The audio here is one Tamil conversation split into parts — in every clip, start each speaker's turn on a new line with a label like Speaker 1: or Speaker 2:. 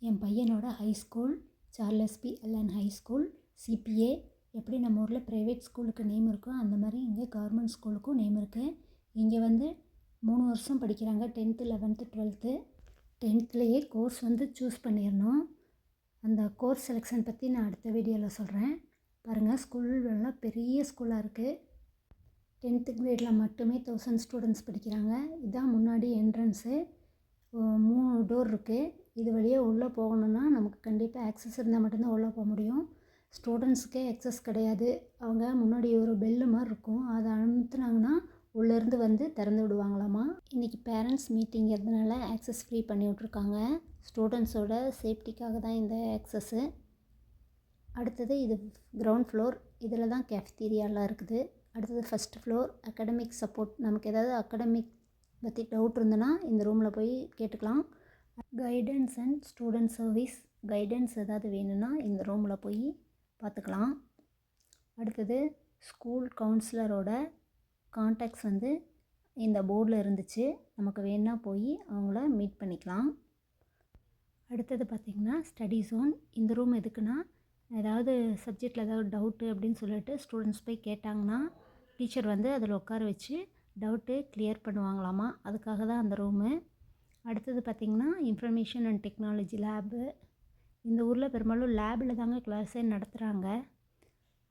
Speaker 1: என் பையனோட high school Charles P LN high school CBA. எப்படி நம்ம ஊரில் ப்ரைவேட் ஸ்கூலுக்கு நேம் இருக்கோ அந்த மாதிரி இங்கே கவர்மெண்ட் ஸ்கூலுக்கும் நேம் இருக்குது. இங்கே வந்து 3 வருஷம் படிக்கிறாங்க, 10th 11th 12th. 10th course வந்து சூஸ் பண்ணிடணும். அந்த கோர்ஸ் செலெக்ஷன் பற்றி நான் அடுத்த வீடியோவில் சொல்கிறேன். பாருங்கள், ஸ்கூல்லாம் பெரிய ஸ்கூலாக இருக்குது. 10th கிரேடில் மட்டுமே 1000 ஸ்டூடெண்ட்ஸ் படிக்கிறாங்க. இதுதான் முன்னாடி என்ட்ரன்ஸு. 3 டோர் இருக்குது. இது வழியாக உள்ளே போகணுன்னா நமக்கு கண்டிப்பாக ஆக்சஸ் இருந்தால் மட்டும்தான் உள்ளே போக முடியும். ஸ்டூடெண்ட்ஸுக்கே ஆக்சஸ் கிடையாது. அவங்க முன்னாடி ஒரு பெல்லு மாதிரி இருக்கும், அதை அழுத்தினாங்கன்னா உள்ளேருந்து வந்து திறந்து விடுவாங்களாமா. இன்றைக்கி பேரண்ட்ஸ் மீட்டிங் இருந்தனால ஆக்சஸ் ஃப்ரீ பண்ணி விட்ருக்காங்க. ஸ்டூடெண்ட்ஸோட சேஃப்டிக்காக தான் இந்த ஆக்சஸ்ஸு. அடுத்தது இது கிரவுண்ட் ஃப்ளோர். இதில் தான் கேஃப்டீரியாலாம் இருக்குது. அடுத்தது ஃபஸ்ட் ஃப்ளோர் அகாடமிக் சப்போர்ட். நமக்கு ஏதாவது அகாடமிக் பற்றி டவுட் இருந்ததுன்னா இந்த ரூமில் போய் கேட்டுக்கலாம். Guidance and student service. Guidance ஏதாவது வேணும்னா இந்த ரூமில் போய் பார்த்துக்கலாம். அடுத்தது ஸ்கூல் கவுன்சிலரோட கான்டாக்ட்ஸ் வந்து இந்த போர்டில் இருந்துச்சு. நமக்கு வேணுன்னா போய் அவங்கள மீட் பண்ணிக்கலாம். அடுத்தது பார்த்திங்கன்னா ஸ்டடி ஜோன். இந்த ரூம் எதுக்குன்னா, ஏதாவது சப்ஜெக்டில் ஏதாவது டவுட்டு அப்படின்னு சொல்லிட்டு ஸ்டூடெண்ட்ஸ் போய் கேட்டாங்கன்னா டீச்சர் வந்து அதில் உட்கார வச்சு டவுட்டு கிளியர் பண்ணுவாங்களாமா. அதுக்காக தான் அந்த ரூமு. அடுத்தது பார்த்திங்கன்னா இன்ஃபர்மேஷன் அண்ட் டெக்னாலஜி லேபு. இந்த ஊரில் பெரும்பாலும் லேபில் தாங்க கிளாஸே நடத்துகிறாங்க.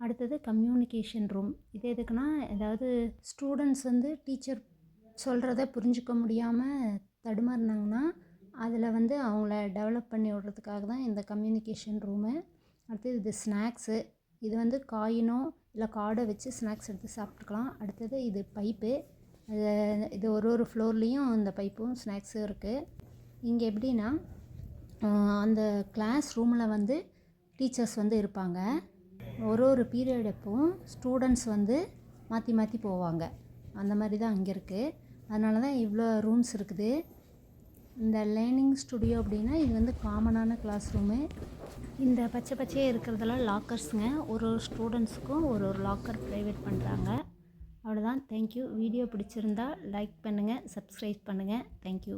Speaker 1: அடுத்தது கம்யூனிகேஷன் ரூம். இது எதுக்குன்னா, ஏதாவது ஸ்டூடெண்ட்ஸ் வந்து டீச்சர் சொல்கிறத புரிஞ்சிக்க முடியாமல் தடுமாறினாங்கன்னா அதில் வந்து அவங்கள டெவலப் பண்ணி விடுறதுக்காக தான் இந்த கம்யூனிகேஷன் ரூமு. அடுத்தது இது ஸ்நாக்ஸு. இது வந்து காயினோ இல்லை கார்டை வச்சு ஸ்நாக்ஸ் எடுத்து சாப்பிட்டுக்கலாம். அடுத்தது இது பைப்பு. இது ஒரு ஃப்ளோர்லேயும் இந்த பைப்பும் ஸ்நாக்ஸும் இருக்குது. இங்கே எப்படின்னா, அந்த கிளாஸ் ரூமில் வந்து டீச்சர்ஸ் வந்து இருப்பாங்க. ஒரு பீரியட் எப்பவும் ஸ்டூடெண்ட்ஸ் வந்து மாற்றி மாற்றி போவாங்க. அந்த மாதிரி தான் அங்கே இருக்குது. அதனால தான் இவ்வளோ ரூம்ஸ் இருக்குது. இந்த லேர்னிங் ஸ்டுடியோ அப்படின்னா இது வந்து காமனான கிளாஸ் ரூமு. இந்த பச்சை பச்சையாக இருக்கிறதெல்லாம் லாக்கர்ஸுங்க. ஒரு ஸ்டூடெண்ட்ஸுக்கும் ஒரு லாக்கர் ப்ரைவேட் பண்ணுறாங்க. அவ்வளோதான். தேங்க்யூ. வீடியோ பிடிச்சிருந்தா லைக் பண்ணுங்கள், சப்ஸ்கிரைப் பண்ணுங்கள். தேங்க்யூ.